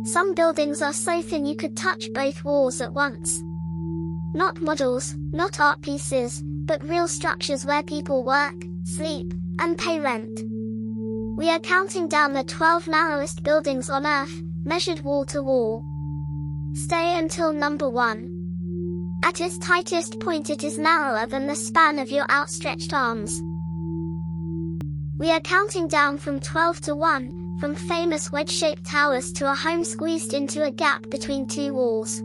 Some buildings are so thin you could touch both walls at once. Not models, not art pieces, but real structures where people work, sleep, and pay rent. We are counting down the 12 narrowest buildings on Earth, measured wall to wall. Stay until number 1. At its tightest point it is narrower than the span of your outstretched arms. We are counting down from 12 to 1, from famous wedge-shaped towers to a home squeezed into a gap between two walls.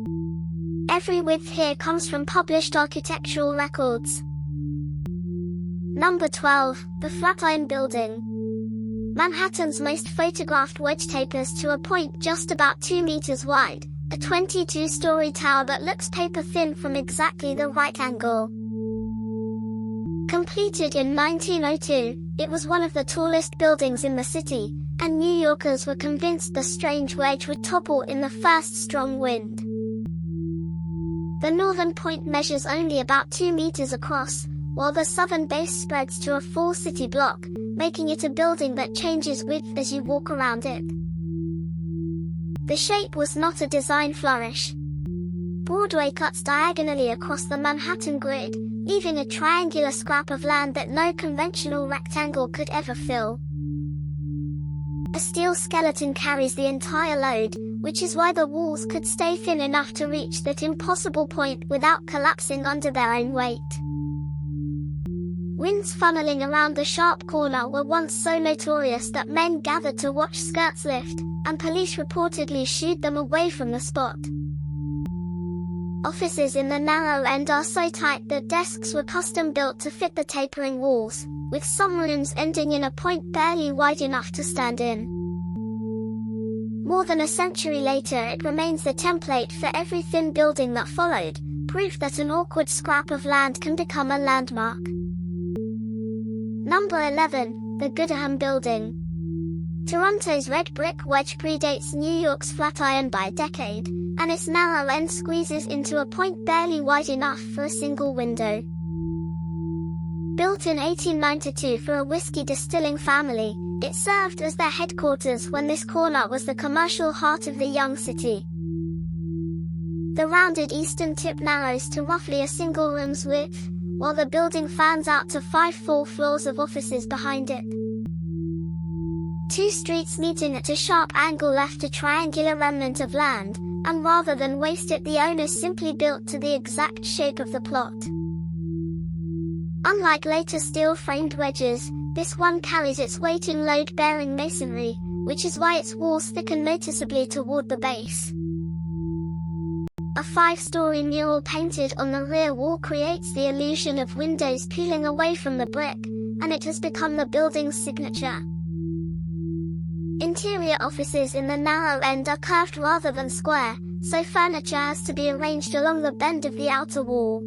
Every width here comes from published architectural records. Number 12, the Flatiron Building. Manhattan's most photographed wedge tapers to a point just about 2 meters wide, a 22-story tower that looks paper-thin from exactly the right angle. Completed in 1902, it was one of the tallest buildings in the city, and New Yorkers were convinced the strange wedge would topple in the first strong wind. The northern point measures only about 2 meters across, while the southern base spreads to a full city block, making it a building that changes width as you walk around it. The shape was not a design flourish. Broadway cuts diagonally across the Manhattan grid, leaving a triangular scrap of land that no conventional rectangle could ever fill. A steel skeleton carries the entire load, which is why the walls could stay thin enough to reach that impossible point without collapsing under their own weight. Winds funneling around the sharp corner were once so notorious that men gathered to watch skirts lift, and police reportedly shooed them away from the spot. Offices in the narrow end are so tight that desks were custom-built to fit the tapering walls, with some rooms ending in a point barely wide enough to stand in. More than a century later it remains the template for every thin building that followed, proof that an awkward scrap of land can become a landmark. Number 11, the Gooderham Building. Toronto's red brick wedge predates New York's Flatiron by a decade, and its narrow end squeezes into a point barely wide enough for a single window. Built in 1892 for a whiskey distilling family, it served as their headquarters when this corner was the commercial heart of the young city. The rounded eastern tip narrows to roughly a single room's width, while the building fans out to 5 full floors of offices behind it. Two streets meeting at a sharp angle left a triangular remnant of land, and rather than waste it the owners simply built to the exact shape of the plot. Unlike later steel-framed wedges, this one carries its weight in load-bearing masonry, which is why its walls thicken noticeably toward the base. A 5-story mural painted on the rear wall creates the illusion of windows peeling away from the brick, and it has become the building's signature. Interior offices in the narrow end are curved rather than square, so furniture has to be arranged along the bend of the outer wall.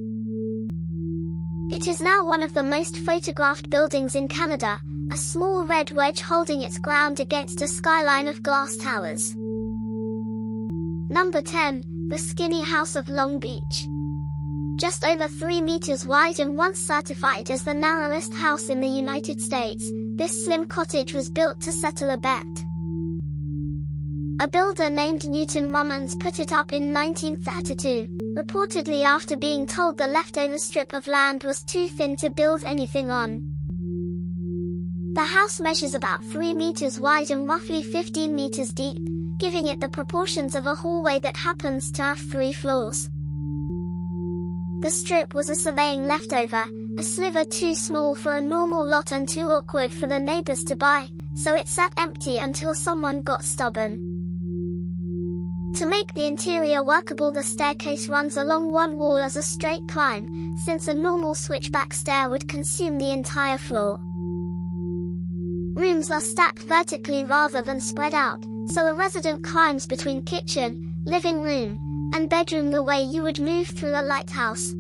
It is now one of the most photographed buildings in Canada, a small red wedge holding its ground against a skyline of glass towers. Number 10, the Skinny House of Long Beach. Just over 3 meters wide and once certified as the narrowest house in the United States, this slim cottage was built to settle a bet. A builder named Newton Rummans put it up in 1932, reportedly after being told the leftover strip of land was too thin to build anything on. The house measures about 3 meters wide and roughly 15 meters deep, giving it the proportions of a hallway that happens to have 3 floors. The strip was a surveying leftover, a sliver too small for a normal lot and too awkward for the neighbors to buy, so it sat empty until someone got stubborn. To make the interior workable, the staircase runs along one wall as a straight climb, since a normal switchback stair would consume the entire floor. Rooms are stacked vertically rather than spread out, so a resident climbs between kitchen, living room, and bedroom the way you would move through a lighthouse.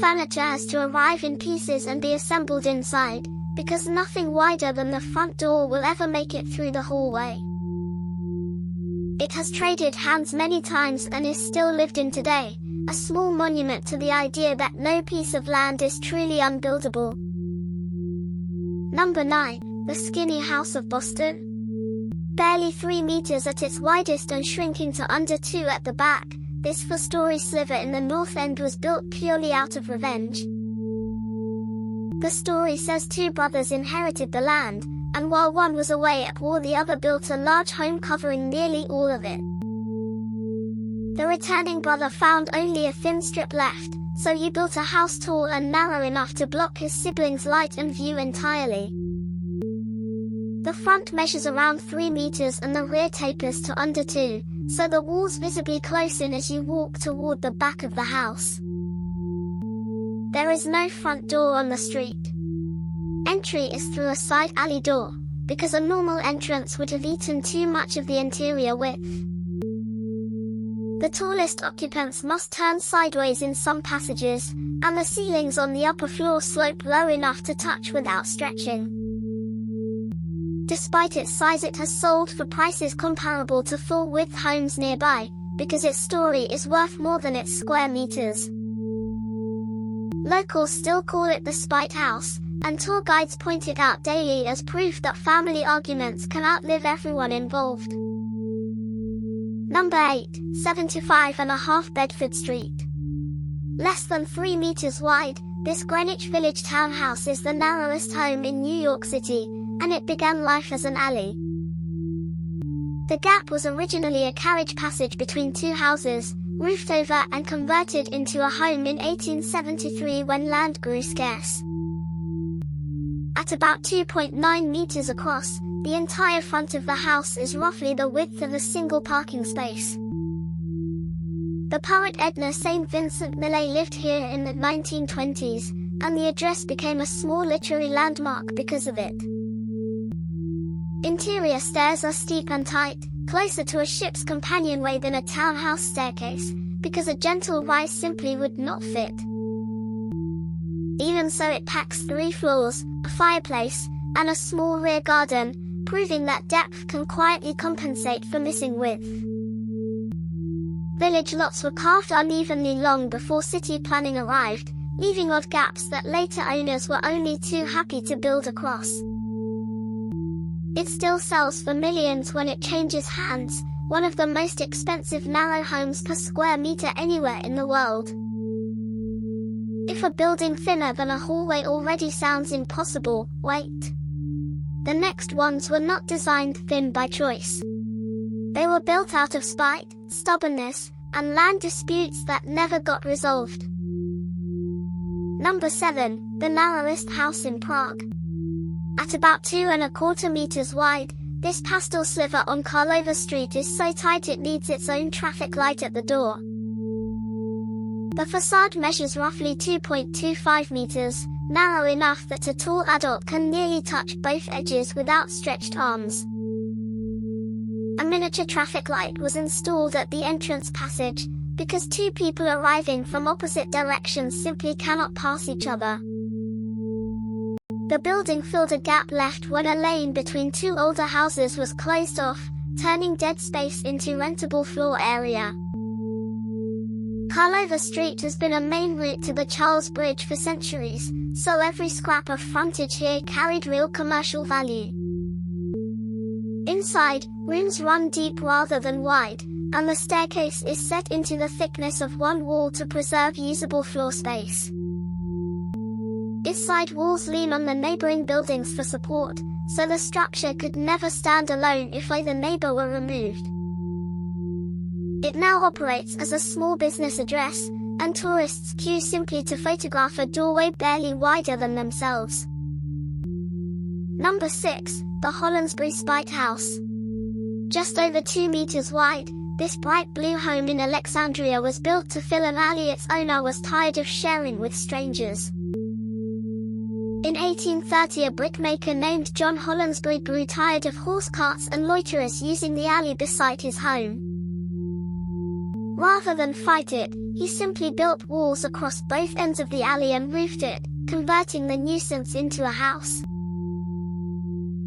Furniture has to arrive in pieces and be assembled inside, because nothing wider than the front door will ever make it through the hallway. It has traded hands many times and is still lived in today, a small monument to the idea that no piece of land is truly unbuildable. Number 9, the Skinny House of Boston. Barely 3 meters at its widest and shrinking to under 2 at the back, this 4-story sliver in the north end was built purely out of revenge. The story says 2 brothers inherited the land, and while one was away at war the other built a large home covering nearly all of it. The returning brother found only a thin strip left, so he built a house tall and narrow enough to block his siblings' light and view entirely. The front measures around 3 meters and the rear tapers to under 2, so the walls visibly close in as you walk toward the back of the house. There is no front door on the street. Entry is through a side alley door, because a normal entrance would have eaten too much of the interior width. The tallest occupants must turn sideways in some passages, and the ceilings on the upper floor slope low enough to touch without stretching. Despite its size, it has sold for prices comparable to full-width homes nearby, because its story is worth more than its square meters. Locals still call it the Spite House, and tour guides point it out daily as proof that family arguments can outlive everyone involved. Number 8, 75.5 Bedford Street. Less than 3 meters wide, this Greenwich Village townhouse is the narrowest home in New York City, and it began life as an alley. The gap was originally a carriage passage between 2 houses, roofed over and converted into a home in 1873 when land grew scarce. At about 2.9 meters across, the entire front of the house is roughly the width of a single parking space. The poet Edna St. Vincent Millay lived here in the 1920s, and the address became a small literary landmark because of it. Interior stairs are steep and tight, closer to a ship's companionway than a townhouse staircase, because a gentle rise simply would not fit. Even so, it packs 3 floors, a fireplace, and a small rear garden, proving that depth can quietly compensate for missing width. Village lots were carved unevenly long before city planning arrived, leaving odd gaps that later owners were only too happy to build across. It still sells for millions when it changes hands, one of the most expensive narrow homes per square meter anywhere in the world. If a building thinner than a hallway already sounds impossible, wait. The next ones were not designed thin by choice. They were built out of spite, stubbornness, and land disputes that never got resolved. Number 7, the narrowest house in Prague. At about 2.25 meters wide, this pastel sliver on Karlova Street is so tight it needs its own traffic light at the door. The facade measures roughly 2.25 meters, narrow enough that a tall adult can nearly touch both edges without stretched arms. A miniature traffic light was installed at the entrance passage, because 2 people arriving from opposite directions simply cannot pass each other. The building filled a gap left when a lane between 2 older houses was closed off, turning dead space into rentable floor area. Karlova Street has been a main route to the Charles Bridge for centuries, so every scrap of frontage here carried real commercial value. Inside, rooms run deep rather than wide, and the staircase is set into the thickness of one wall to preserve usable floor space. Its side walls lean on the neighboring buildings for support, so the structure could never stand alone if either neighbor were removed. It now operates as a small business address, and tourists queue simply to photograph a doorway barely wider than themselves. Number 6, the Hollandsbury Spite House. Just over 2 meters wide, this bright blue home in Alexandria was built to fill an alley its owner was tired of sharing with strangers. In 1830, a brickmaker named John Hollandsbury grew tired of horse carts and loiterers using the alley beside his home. Rather than fight it, he simply built walls across both ends of the alley and roofed it, converting the nuisance into a house.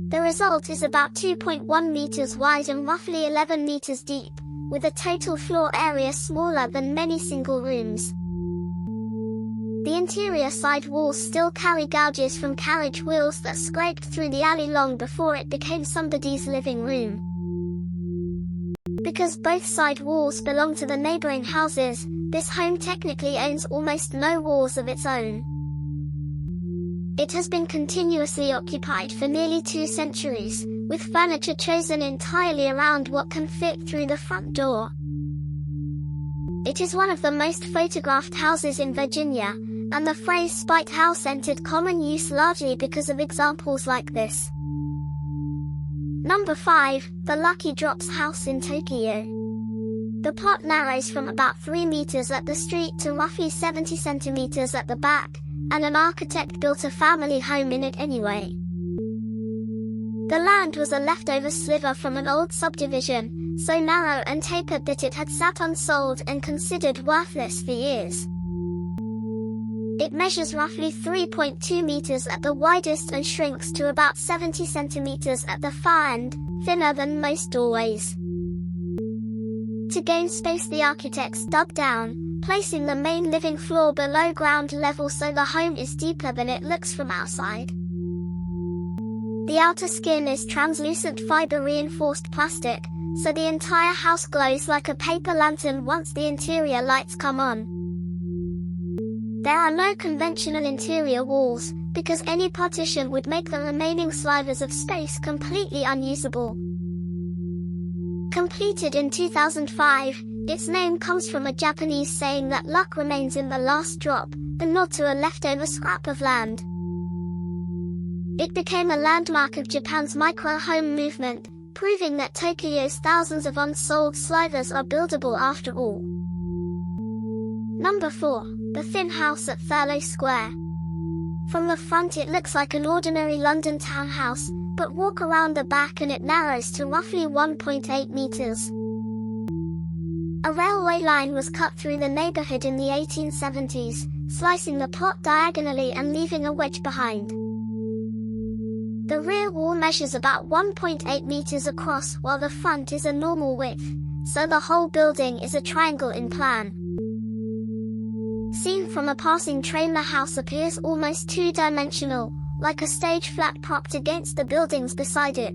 The result is about 2.1 meters wide and roughly 11 meters deep, with a total floor area smaller than many single rooms. The interior side walls still carry gouges from carriage wheels that scraped through the alley long before it became somebody's living room. Because both side walls belong to the neighboring houses, this home technically owns almost no walls of its own. It has been continuously occupied for nearly 2 centuries, with furniture chosen entirely around what can fit through the front door. It is one of the most photographed houses in Virginia, and the phrase "spite house" entered common use largely because of examples like this. Number 5, the Lucky Drops House in Tokyo. The plot narrows from about 3 meters at the street to roughly 70 centimeters at the back, and an architect built a family home in it anyway. The land was a leftover sliver from an old subdivision, so narrow and tapered that it had sat unsold and considered worthless for years. It measures roughly 3.2 meters at the widest and shrinks to about 70 centimeters at the far end, thinner than most doorways. To gain space, the architects dug down, placing the main living floor below ground level so the home is deeper than it looks from outside. The outer skin is translucent fiber-reinforced plastic, so the entire house glows like a paper lantern once the interior lights come on. There are no conventional interior walls, because any partition would make the remaining slivers of space completely unusable. Completed in 2005, its name comes from a Japanese saying that luck remains in the last drop, a nod to a leftover scrap of land. It became a landmark of Japan's micro-home movement, proving that Tokyo's thousands of unsold slivers are buildable after all. Number 4, the Thin House at Thurlow Square. From the front it looks like an ordinary London townhouse, but walk around the back and it narrows to roughly 1.8 meters. A railway line was cut through the neighborhood in the 1870s, slicing the plot diagonally and leaving a wedge behind. The rear wall measures about 1.8 meters across while the front is a normal width, so the whole building is a triangle in plan. Seen from a passing train, the house appears almost two-dimensional, like a stage flat propped against the buildings beside it.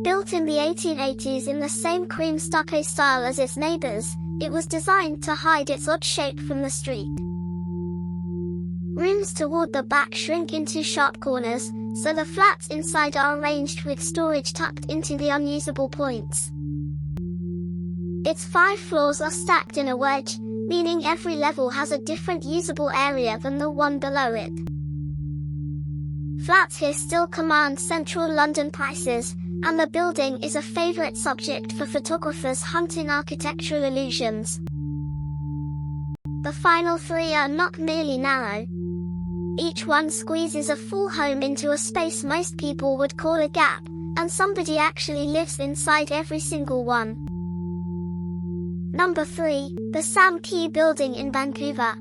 Built in the 1880s in the same cream stucco style as its neighbors, it was designed to hide its odd shape from the street. Rooms toward the back shrink into sharp corners, so the flats inside are arranged with storage tucked into the unusable points. Its 5 floors are stacked in a wedge, meaning every level has a different usable area than the one below it. Flats here still command central London prices, and the building is a favorite subject for photographers hunting architectural illusions. The final 3 are not merely narrow. Each one squeezes a full home into a space most people would call a gap, and somebody actually lives inside every single one. Number 3, the Sam Kee Building in Vancouver.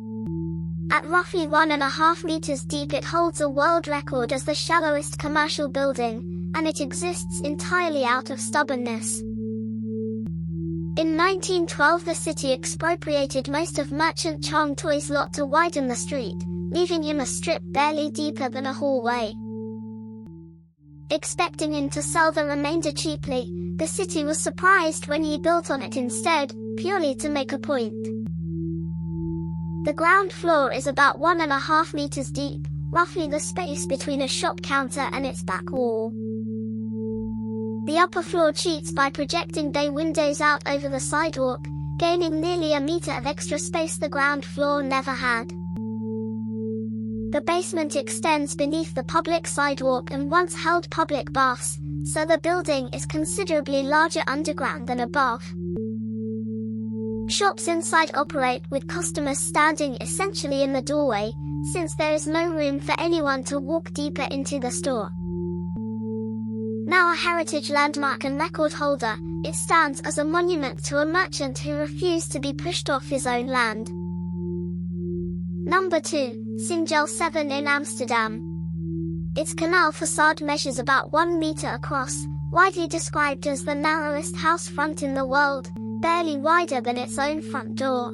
At roughly 1.5 meters deep, it holds a world record as the shallowest commercial building, and it exists entirely out of stubbornness. In 1912, the city expropriated most of Merchant Chong Toi's lot to widen the street, leaving him a strip barely deeper than a hallway. Expecting him to sell the remainder cheaply, the city was surprised when he built on it instead, purely to make a point. The ground floor is about 1.5 meters deep, roughly the space between a shop counter and its back wall. The upper floor cheats by projecting bay windows out over the sidewalk, gaining nearly a meter of extra space the ground floor never had. The basement extends beneath the public sidewalk and once held public baths, so the building is considerably larger underground than above. Shops inside operate with customers standing essentially in the doorway, since there is no room for anyone to walk deeper into the store. Now a heritage landmark and record holder, it stands as a monument to a merchant who refused to be pushed off his own land. Number 2, Singel 7 in Amsterdam. Its canal facade measures about 1 meter across, widely described as the narrowest house front in the world, barely wider than its own front door.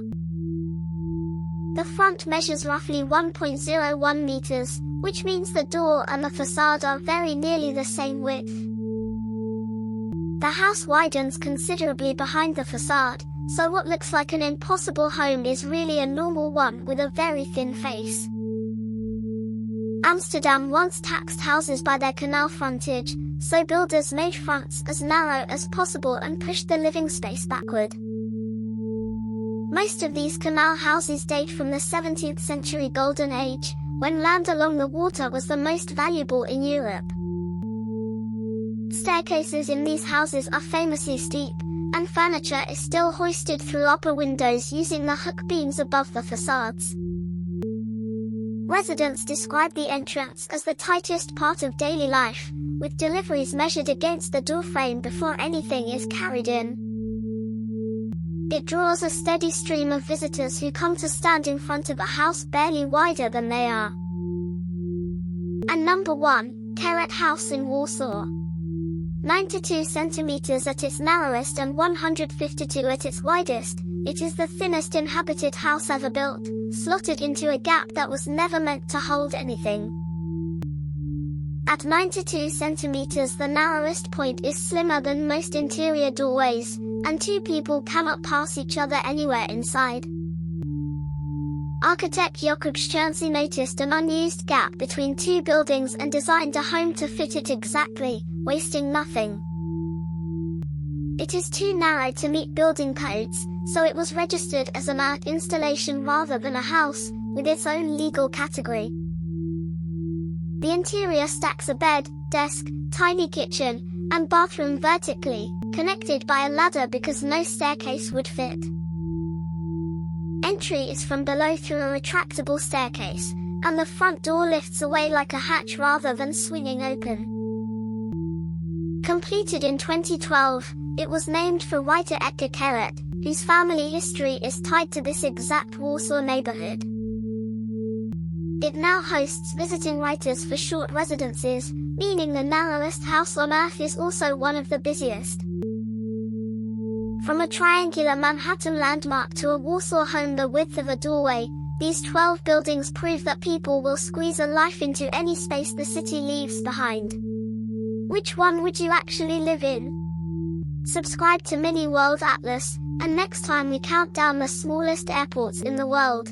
The front measures roughly 1.01 meters, which means the door and the facade are very nearly the same width. The house widens considerably behind the facade, so what looks like an impossible home is really a normal one with a very thin face. Amsterdam once taxed houses by their canal frontage, so builders made fronts as narrow as possible and pushed the living space backward. Most of these canal houses date from the 17th century Golden Age, when land along the water was the most valuable in Europe. Staircases in these houses are famously steep, and furniture is still hoisted through upper windows using the hook beams above the facades. Residents describe the entrance as the tightest part of daily life, with deliveries measured against the doorframe before anything is carried in. It draws a steady stream of visitors who come to stand in front of a house barely wider than they are. And number 1, Carrot House in Warsaw. 92 centimeters at its narrowest and 152 at its widest, it is the thinnest inhabited house ever built, slotted into a gap that was never meant to hold anything. At 92 centimeters, the narrowest point is slimmer than most interior doorways, and 2 people cannot pass each other anywhere inside. Architect Jakub Szczerny noticed an unused gap between 2 buildings and designed a home to fit it exactly, wasting nothing. It is too narrow to meet building codes, so it was registered as an art installation rather than a house, with its own legal category. The interior stacks a bed, desk, tiny kitchen, and bathroom vertically, connected by a ladder because no staircase would fit. Entry is from below through a retractable staircase, and the front door lifts away like a hatch rather than swinging open. Completed in 2012, it was named for writer Edgar Keret, whose family history is tied to this exact Warsaw neighborhood. It now hosts visiting writers for short residences, meaning the narrowest house on earth is also one of the busiest. From a triangular Manhattan landmark to a Warsaw home the width of a doorway, these 12 buildings prove that people will squeeze a life into any space the city leaves behind. Which one would you actually live in? Subscribe to Mini World Atlas, and next time we count down the smallest airports in the world.